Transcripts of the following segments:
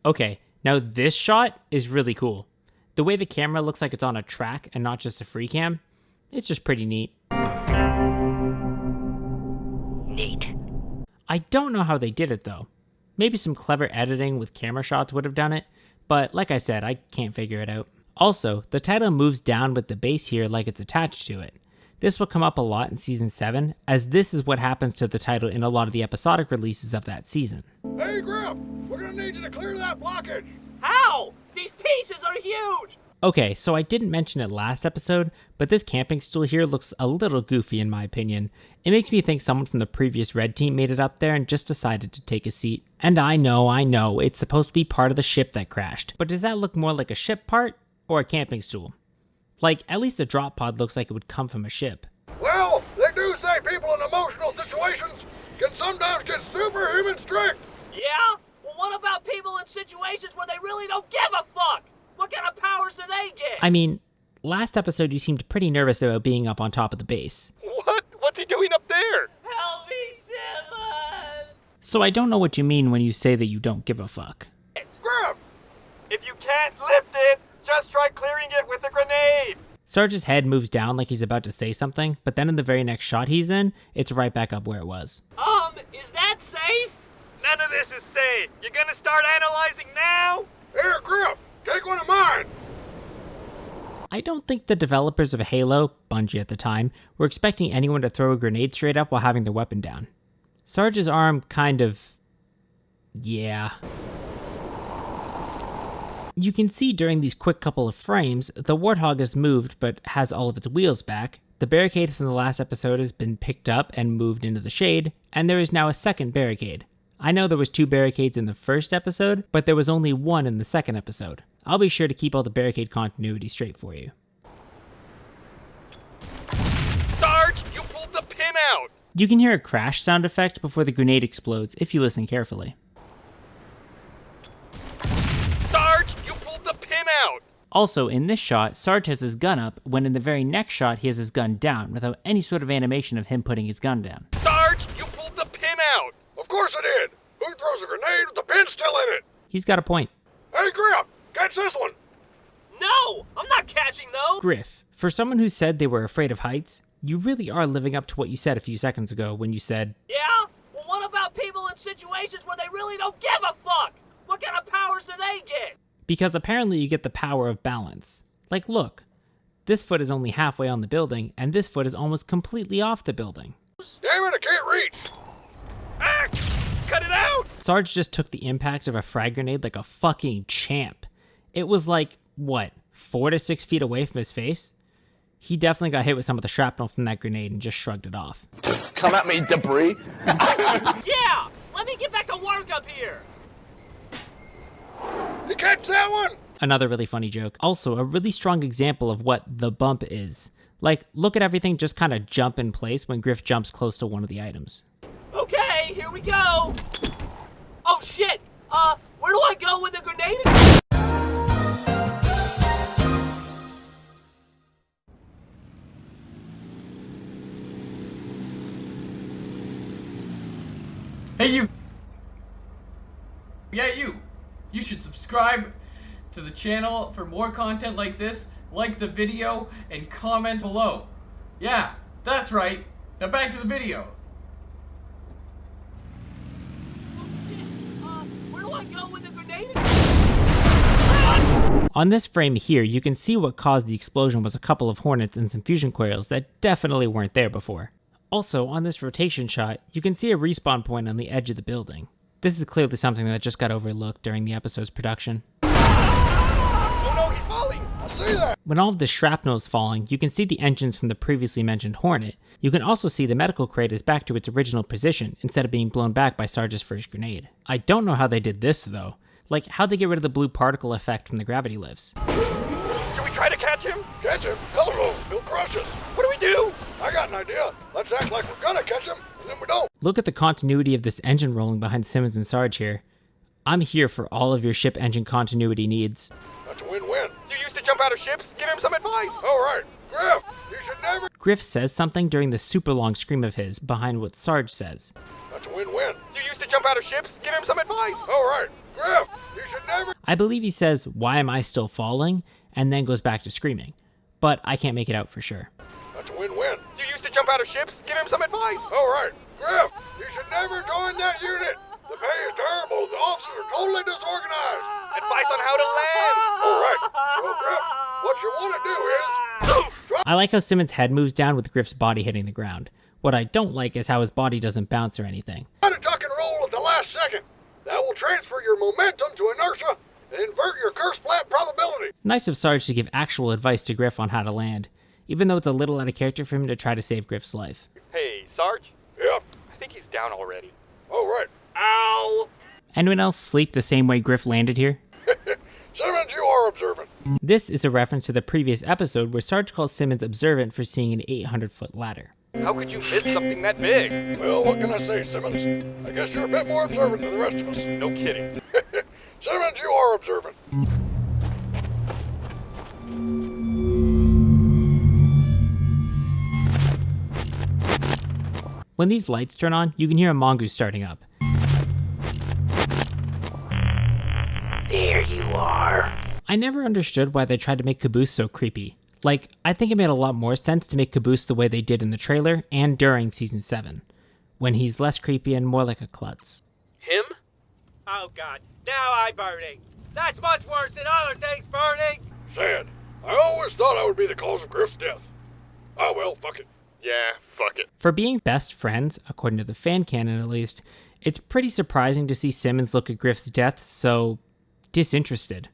Okay, now this shot is really cool. The way the camera looks like it's on a track and not just a free cam, it's just pretty neat. Neat. I don't know how they did it though. Maybe some clever editing with camera shots would have done it, but like I said, I can't figure it out. Also, the title moves down with the base here like it's attached to it. This will come up a lot in Season 7, as this is what happens to the title in a lot of the episodic releases of that season. Hey, Griff! We're gonna need you to clear that blockage! How? These pieces are huge! Okay, so I didn't mention it last episode, but this camping stool here looks a little goofy in my opinion. It makes me think someone from the previous Red team made it up there and just decided to take a seat. And I know, it's supposed to be part of the ship that crashed, but does that look more like a ship part or a camping stool? Like, at least the drop pod looks like it would come from a ship. Well, they do say people in emotional situations can sometimes get superhuman strength! Yeah? Well, what about people in situations where they really don't give a fuck? What kind of powers do they get? I mean, last episode you seemed pretty nervous about being up on top of the base. What? What's he doing up there? Help me, Simon! So I don't know what you mean when you say that you don't give a fuck. Griff! If you can't lift it, just try clearing it with a grenade! Sarge's head moves down like he's about to say something, but then in the very next shot he's in, it's right back up where it was. Is that safe? None of this is safe. You gonna start analyzing now? Here, Griff! Take one of mine! I don't think the developers of Halo, Bungie at the time, were expecting anyone to throw a grenade straight up while having their weapon down. Sarge's arm kind of... yeah. You can see during these quick couple of frames, the Warthog has moved but has all of its wheels back, the barricade from the last episode has been picked up and moved into the shade, and there is now a second barricade. I know there was 2 barricades in the first episode, but there was only 1 in the second episode. I'll be sure to keep all the barricade continuity straight for you. Sarge, you pulled the pin out! You can hear a crash sound effect before the grenade explodes if you listen carefully. Sarge, you pulled the pin out! Also, in this shot, Sarge has his gun up, when in the very next shot he has his gun down, without any sort of animation of him putting his gun down. Sarge, you pulled the pin out! Of course I did! Who throws a grenade with the pin still in it? He's got a point. Hey, Griff! Catch this one! No! I'm not catching those! Griff, for someone who said they were afraid of heights, you really are living up to what you said a few seconds ago when you said, Yeah? Well, what about people in situations where they really don't give a fuck? What kind of powers do they get? because apparently you get the power of balance. Like, look, this foot is only halfway on the building, and this foot is almost completely off the building. Damn it, I can't reach! Ah! Cut it out! Sarge just took the impact of a frag grenade like a fucking champ. It was like, what, 4 to 6 feet away from his face? He definitely got hit with some of the shrapnel from that grenade and just shrugged it off. Come at me, debris. Yeah! Let me get back to work up here! You catch that one? Another really funny joke. Also, a really strong example of what the bump is. Like, look at everything just kind of jump in place when Griff jumps close to one of the items. Okay, here we go! Oh shit! Where do I go with the grenade? Hey, you! Yeah, you! You should subscribe to the channel for more content like this, like the video, and comment below. Yeah, that's right. Now back to the video. Where do I go with the grenade? On this frame here, you can see what caused the explosion was a couple of hornets and some fusion coils that definitely weren't there before. Also, on this rotation shot, you can see a respawn point on the edge of the building. This is clearly something that just got overlooked during the episode's production. Oh no, he's falling! I see that! When all of the shrapnel is falling, you can see the engines from the previously mentioned Hornet. You can also see the medical crate is back to its original position, instead of being blown back by Sarge's first grenade. I don't know how they did this, though. Like, how'd they get rid of the blue particle effect from the gravity lifts? Should we try to catch him? Catch him! Hello! He'll crush us! What do we do? I got an idea! Let's act like we're gonna catch him, and then we don't! Look at the continuity of this engine rolling behind Simmons and Sarge here. I'm here for all of your ship engine continuity needs. That's a win-win. You used to jump out of ships? Give him some advice! Alright, Griff! You should never... Griff says something during the super long scream of his behind what Sarge says. That's a win-win. You used to jump out of ships? Give him some advice! Alright, Griff! You should never... I believe he says, "Why am I still falling?" and then goes back to screaming. But I can't make it out for sure. That's a win-win. You used to jump out of ships? Give him some advice. All right, Griff, you should never join that unit. The pay is terrible. The officers are totally disorganized. Advice on how to land. All right, well, Griff, what you want to do is... I like how Simmons' head moves down with Griff's body hitting the ground. What I don't like is how his body doesn't bounce or anything. Try to tuck and roll at the last second. That will transfer your momentum to inertia and invert your curse flat probability. Nice of Sarge to give actual advice to Griff on how to land, even though it's a little out of character for him to try to save Griff's life. Hey, Sarge? Yep. I think he's down already. All right. Ow! Anyone else sleep the same way Griff landed here? Simmons, you are observant. This is a reference to the previous episode where Sarge calls Simmons observant for seeing an 800-foot ladder. How could you miss something that big? Well, what can I say, Simmons? I guess you're a bit more observant than the rest of us. No kidding. Simmons, you are observant. When these lights turn on, you can hear a mongoose starting up. There you are. I never understood why they tried to make Caboose so creepy. Like, I think it made a lot more sense to make Caboose the way they did in the trailer and during Season 7, when he's less creepy and more like a klutz. Him? Oh God, now I'm burning. That's much worse than other things burning. Sad. I always thought I would be the cause of Griff's death. Oh well, fuck it. Yeah, fuck it. For being best friends, according to the fan canon at least, it's pretty surprising to see Simmons look at Griff's death so disinterested.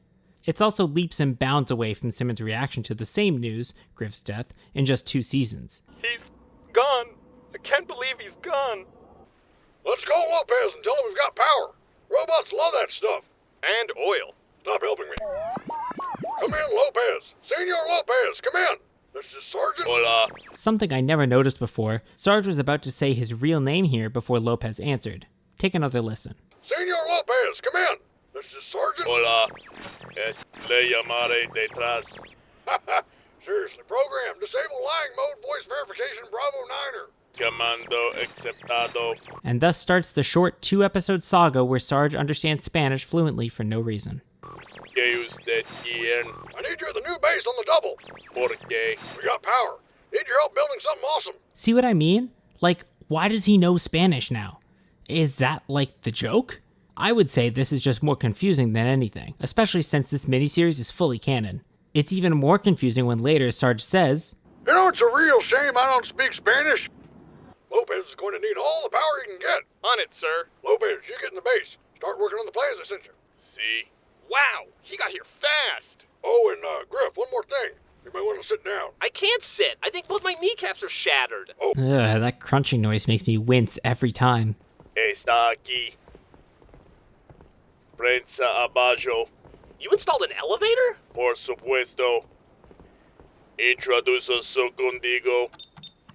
It's also leaps and bounds away from Simmons' reaction to the same news, Griff's death, in just 2 seasons. He's gone. I can't believe he's gone. Let's call Lopez and tell him we've got power. Robots love that stuff. And oil. Stop helping me. Come in, Lopez. Senor Lopez, come in. This is Sergeant... Hola. Something I never noticed before, Sarge was about to say his real name here before Lopez answered. Take another listen. Senor Lopez, come in. This is Sergeant... Hola. Es le llamaré detrás. Seriously, program. Disable lying mode, voice verification, Bravo 9er. Comando aceptado. And thus starts the short 2-episode saga where Sarge understands Spanish fluently for no reason. ¿Qué usted quiere? I need you at the new base on the double. ¿Por qué? We got power. Need your help building something awesome. See what I mean? Like, why does he know Spanish now? Is that, like, the joke? I would say this is just more confusing than anything, especially since this miniseries is fully canon. It's even more confusing when later Sarge says, You know, it's a real shame I don't speak Spanish. Lopez is going to need all the power he can get. On it, sir. Lopez, you get in the base. Start working on the plans I sent you. Sí. Wow, he got here fast. Oh, and Griff, one more thing. You might want to sit down. I can't sit. I think both my kneecaps are shattered. Oh, ugh, that crunching noise makes me wince every time. Está aquí. Prensa abajo. You installed an elevator? Por supuesto. Introduce su contigo.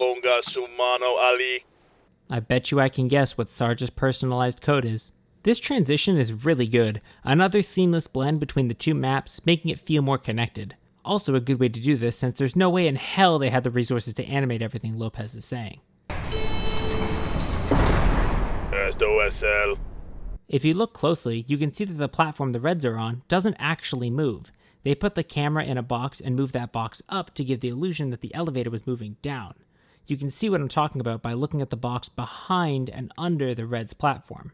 Ponga su mano ali. I bet you I can guess what Sarge's personalized code is. This transition is really good, another seamless blend between the 2 maps, making it feel more connected. Also a good way to do this since there's no way in hell they had the resources to animate everything Lopez is saying. Esto es el. If you look closely, you can see that the platform the Reds are on doesn't actually move. They put the camera in a box and moved that box up to give the illusion that the elevator was moving down. You can see what I'm talking about by looking at the box behind and under the Reds platform.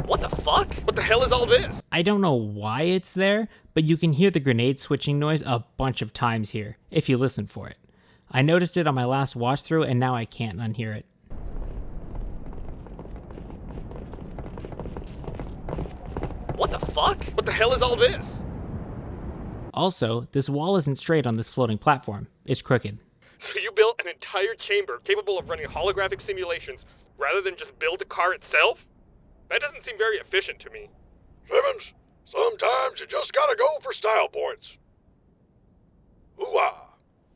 What the fuck? What the hell is all this? I don't know why it's there, but you can hear the grenade switching noise a bunch of times here, if you listen for it. I noticed it on my last watch through and now I can't unhear it. What the fuck? What the hell is all this? Also, this wall isn't straight on this floating platform. It's crooked. So you built an entire chamber capable of running holographic simulations rather than just build the car itself? That doesn't seem very efficient to me. Simmons, sometimes you just gotta go for style points. Ooh-ah.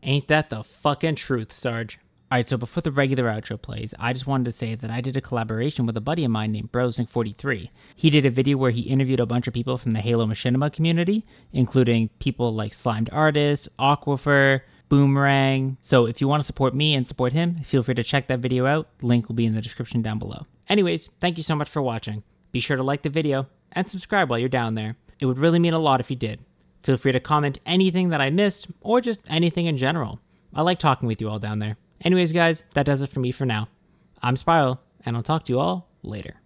Ain't that the fucking truth, Sarge? Alright, so before the regular outro plays, I just wanted to say that I did a collaboration with a buddy of mine named Brosnick43. He did a video where he interviewed a bunch of people from the Halo Machinima community, including people like Slimed Artist, Aquifer, boomerang. So if you want to support me and support him, feel free to check that video out. Link will be in the description down below. Anyways, thank you so much for watching. Be sure to like the video and subscribe while you're down there. It would really mean a lot if you did. Feel free to comment anything that I missed or just anything in general. I like talking with you all down there. Anyways, guys, that does it for me for now. I'm Spiral, and I'll talk to you all later.